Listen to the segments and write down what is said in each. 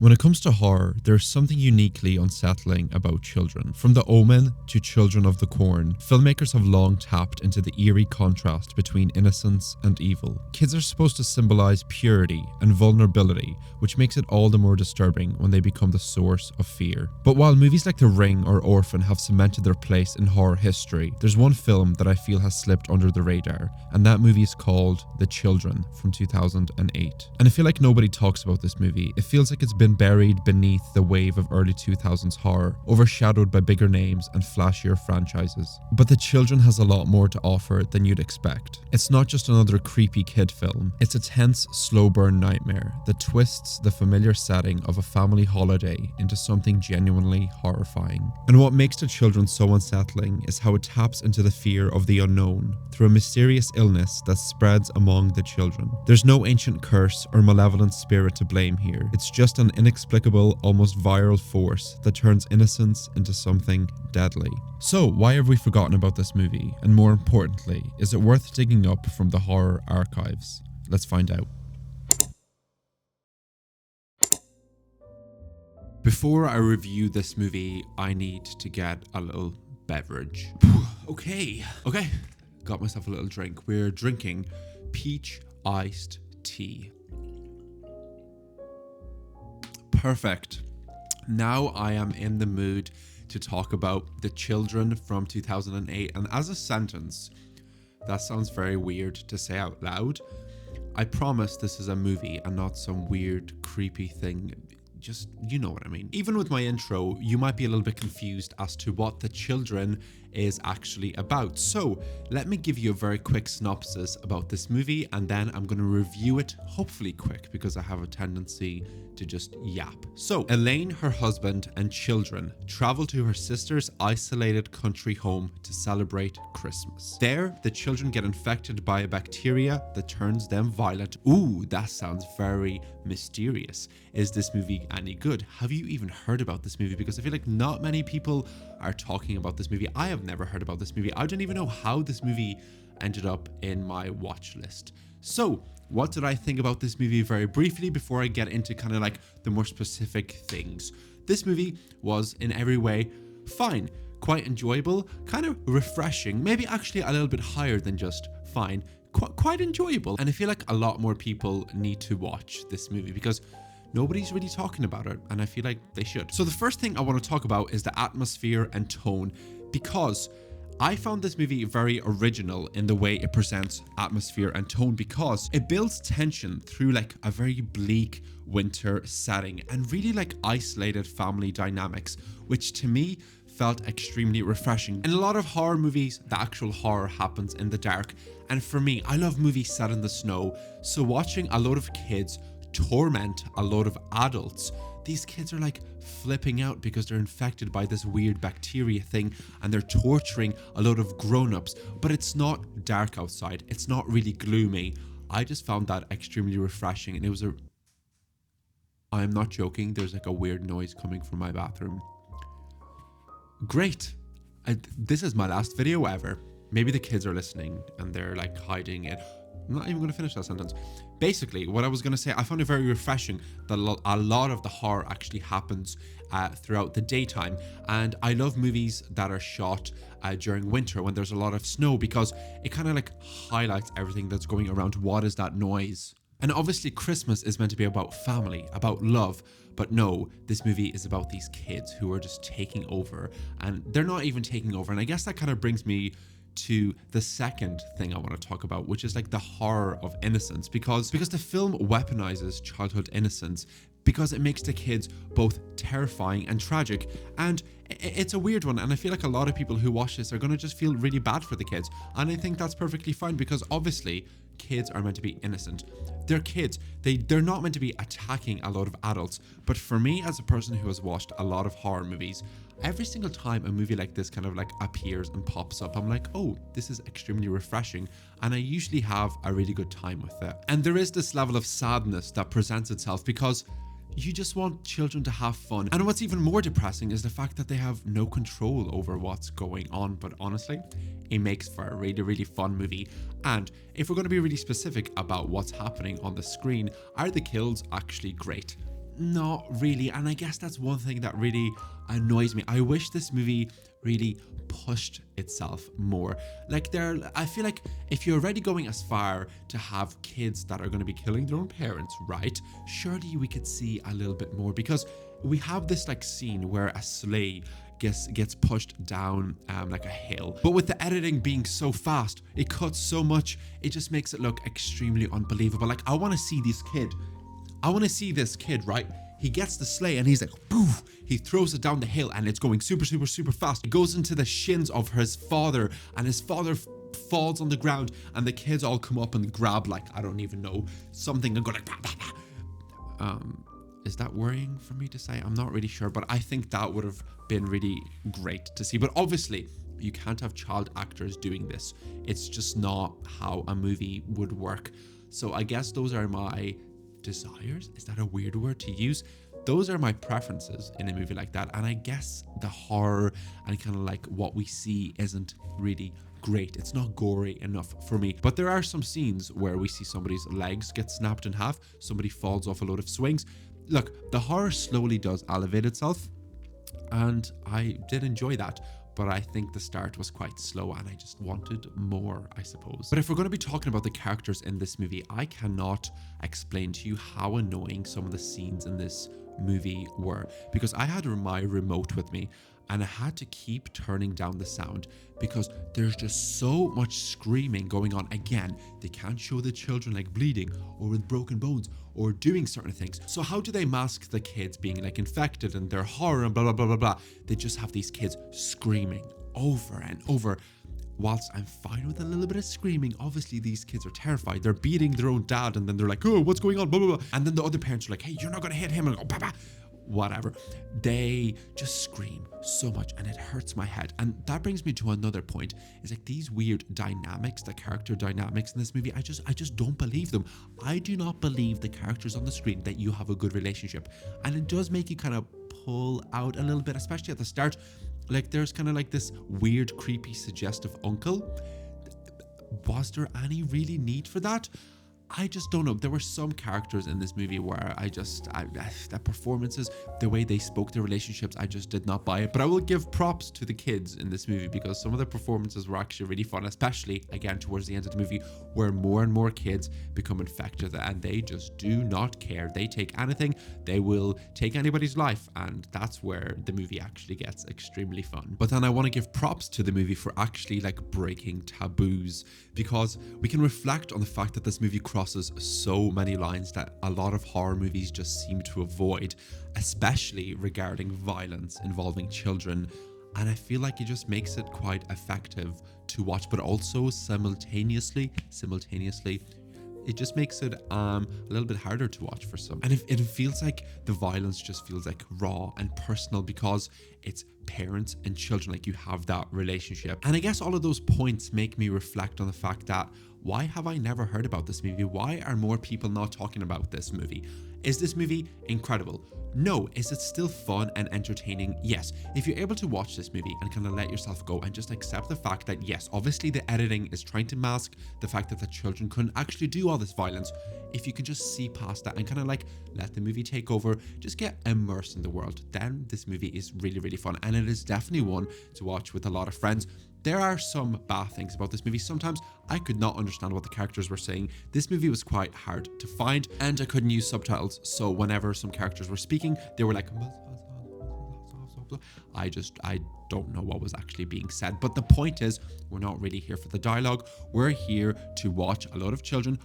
When it comes to horror, there's something uniquely unsettling about children. From The Omen to Children of the Corn, filmmakers have long tapped into the eerie contrast between innocence and evil. Kids are supposed to symbolize purity and vulnerability, which makes it all the more disturbing when they become the source of fear. But while movies like The Ring or Orphan have cemented their place in horror history, there's one film that I feel has slipped under the radar, and that movie is called The Children from 2008. And I feel like nobody talks about this movie. It feels like it's been buried beneath the wave of early 2000s horror, overshadowed by bigger names and flashier franchises. But The Children has a lot more to offer than you'd expect. It's not just another creepy kid film, it's a tense, slow burn nightmare that twists the familiar setting of a family holiday into something genuinely horrifying. And what makes The Children so unsettling is how it taps into the fear of the unknown through a mysterious illness that spreads among the children. There's no ancient curse or malevolent spirit to blame here. It's just an inexplicable, almost viral force that turns innocence into something deadly. So, why have we forgotten about this movie? And more importantly, is it worth digging up from the horror archives? Let's find out. Before I review this movie, I need to get a little beverage. Okay, got myself a little drink. We're drinking peach iced tea. Perfect. Now I am in the mood to talk about The Children from 2008. And as a sentence, that sounds very weird to say out loud. I promise this is a movie and not some weird, creepy thing. Just, you know what I mean. Even with my intro, you might be a little bit confused as to what The Children is actually about. So let me give you a very quick synopsis about this movie, and then I'm going to review it, hopefully quick, because I have a tendency to just yap. So Elaine, her husband, and children travel to her sister's isolated country home to celebrate Christmas. There, the children get infected by a bacteria that turns them violent. Ooh, that sounds very mysterious. Is this movie any good? Have you even heard about this movie? Because I feel like not many people are talking about this movie. I have never heard about this movie. I don't even know how this movie ended up in my watch list. So what did I think about this movie very briefly before I get into kind of like the more specific things? This movie was in every way fine, quite enjoyable, kind of refreshing, maybe actually a little bit higher than just fine, quite enjoyable. And I feel like a lot more people need to watch this movie because nobody's really talking about it, and I feel like they should. So the first thing I want to talk about is the atmosphere and tone, because I found this movie very original in the way it presents atmosphere and tone, because it builds tension through like a very bleak winter setting and really like isolated family dynamics, which to me felt extremely refreshing. In a lot of horror movies, the actual horror happens in the dark, and for me, I love movies set in the snow, so watching a load of kids torment a load of adults, these kids are like flipping out because they're infected by this weird bacteria thing, and they're torturing a load of grown-ups. But it's not dark outside, it's not really gloomy. I just found that extremely refreshing, and it was I'm not joking, there's like a weird noise coming from my bathroom. Great. This is my last video ever. Maybe the kids are listening and they're like hiding it. I'm not even going to finish that sentence. Basically, what I was going to say, I found it very refreshing that a lot of the horror actually happens throughout the daytime. And I love movies that are shot during winter when there's a lot of snow, because it kind of like highlights everything that's going around. What is that noise? And obviously Christmas is meant to be about family, about love. But no, this movie is about these kids who are just taking over, and they're not even taking over. And I guess that kind of brings me to the second thing I want to talk about, which is like the horror of innocence, because the film weaponizes childhood innocence, because it makes the kids both terrifying and tragic. And it's a weird one, and I feel like a lot of people who watch this are going to just feel really bad for the kids, and I think that's perfectly fine, because obviously kids are meant to be innocent. They're kids. They're not meant to be attacking a lot of adults. But for me, as a person who has watched a lot of horror movies, every single time a movie like this kind of like appears and pops up, I'm like, oh, this is extremely refreshing, and I usually have a really good time with it. And there is this level of sadness that presents itself, because you just want children to have fun. And what's even more depressing is the fact that they have no control over what's going on. But honestly, it makes for a really, really fun movie. And if we're going to be really specific about what's happening on the screen, are the kills actually great? not really. And I guess that's one thing that really annoys me. I wish this movie really pushed itself more. Like I feel like if you're already going as far to have kids that are going to be killing their own parents, right? Surely we could see a little bit more, because we have this like scene where a sleigh gets pushed down like a hill. But with the editing being so fast, it cuts so much, it just makes it look extremely unbelievable. Like I want to see this kid, right? He gets the sleigh and he's like, poof, he throws it down the hill and it's going super, super, super fast. It goes into the shins of his father, and his father falls on the ground, and the kids all come up and grab, like, I don't even know, something, and go like, is that worrying for me to say? I'm not really sure, but I think that would have been really great to see. But obviously, you can't have child actors doing this. It's just not how a movie would work. So I guess those are my desires. Is that a weird word to use? Those are my preferences in a movie like that. And I guess the horror and kind of like what we see isn't really great. It's not gory enough for me. But there are some scenes where we see somebody's legs get snapped in half, somebody falls off a load of swings. Look, the horror slowly does elevate itself, and I did enjoy that. But I think the start was quite slow and I just wanted more, I suppose. But if we're going to be talking about the characters in this movie, I cannot explain to you how annoying some of the scenes in this movie were, because I had my remote with me and I had to keep turning down the sound because there's just so much screaming going on. Again, they can't show the children like bleeding or with broken bones or doing certain things. So how do they mask the kids being like infected and their horror and blah, blah, blah, blah, blah? They just have these kids screaming over and over. Whilst I'm fine with a little bit of screaming, obviously these kids are terrified. They're beating their own dad and then they're like, oh, what's going on? Blah, blah, blah. And then the other parents are like, hey, you're not going to hit him. And go, bah, bah. Whatever. They just scream so much and it hurts my head. And that brings me to another point. It's like these weird dynamics, the character dynamics in this movie, I just don't believe them. I do not believe the characters on the screen that you have a good relationship. And it does make you kind of pull out a little bit, especially at the start. Like there's kind of like this weird, creepy, suggestive uncle. Was there any really need for that? I just don't know. There were some characters in this movie where the performances, the way they spoke their relationships, I just did not buy it. But I will give props to the kids in this movie because some of the performances were actually really fun, especially again towards the end of the movie where more and more kids become infected and they just do not care. They take anything, they will take anybody's life, and that's where the movie actually gets extremely fun. But then I want to give props to the movie for actually like breaking taboos, because we can reflect on the fact that this movie crosses so many lines that a lot of horror movies just seem to avoid, especially regarding violence involving children. And I feel like it just makes it quite effective to watch, but also simultaneously, it just makes it a little bit harder to watch for some. And it feels like the violence just feels like raw and personal because it's parents and children, like you have that relationship. And I guess all of those points make me reflect on the fact that why have I never heard about this movie? Why are more people not talking about this movie? Is this movie incredible? No. Is it still fun and entertaining? Yes. If you're able to watch this movie and kind of let yourself go and just accept the fact that yes, obviously the editing is trying to mask the fact that the children couldn't actually do all this violence. If you can just see past that and kind of like let the movie take over, just get immersed in the world, then this movie is really, really fun. And it is definitely one to watch with a lot of friends. There are some bad things about this movie. Sometimes I could not understand what the characters were saying. This movie was quite hard to find and I couldn't use subtitles. So whenever some characters were speaking, they were like, I don't know what was actually being said. But the point is, we're not really here for the dialogue. We're here to watch a lot of children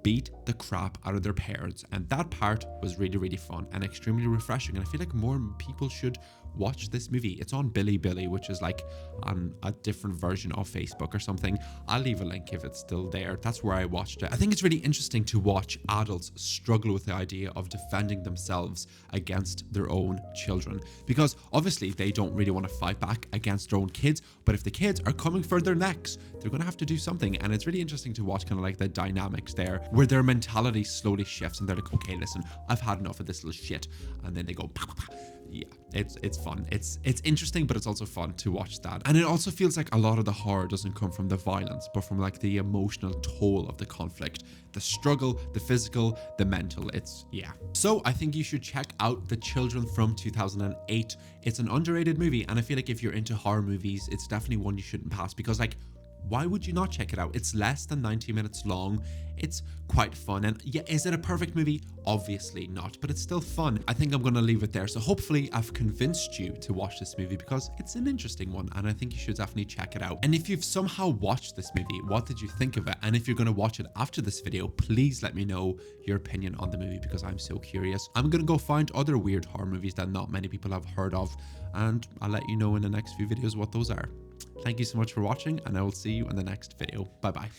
beat the crap out of their parents. And that part was really, really fun and extremely refreshing. And I feel like more people should watch this movie. It's on Bilibili, which is like on a different version of Facebook or something. I'll leave a link if it's still there. That's where I watched it. I think it's really interesting to watch adults struggle with the idea of defending themselves against their own children, because obviously they don't really want to fight back against their own kids, but if the kids are coming for their necks, they're going to have to do something. And it's really interesting to watch kind of like the dynamics there where their mentality slowly shifts and they're like, okay, listen, I've had enough of this little shit. And then they go, bah, bah, bah. yeah, it's fun. It's interesting, but it's also fun to watch that. And it also feels like a lot of the horror doesn't come from the violence, but from like the emotional toll of the conflict, the struggle, the physical, the mental. It's, yeah. So I think you should check out The Children from 2008. It's an underrated movie, and I feel like if you're into horror movies, it's definitely one you shouldn't pass, because like, why would you not check it out? It's less than 90 minutes long. It's quite fun. And yeah, is it a perfect movie? Obviously not, but it's still fun. I think I'm going to leave it there. So hopefully I've convinced you to watch this movie, because it's an interesting one and I think you should definitely check it out. And if you've somehow watched this movie, what did you think of it? And if you're going to watch it after this video, please let me know your opinion on the movie, because I'm so curious. I'm going to go find other weird horror movies that not many people have heard of, and I'll let you know in the next few videos what those are. Thank you so much for watching, and I will see you in the next video. Bye bye.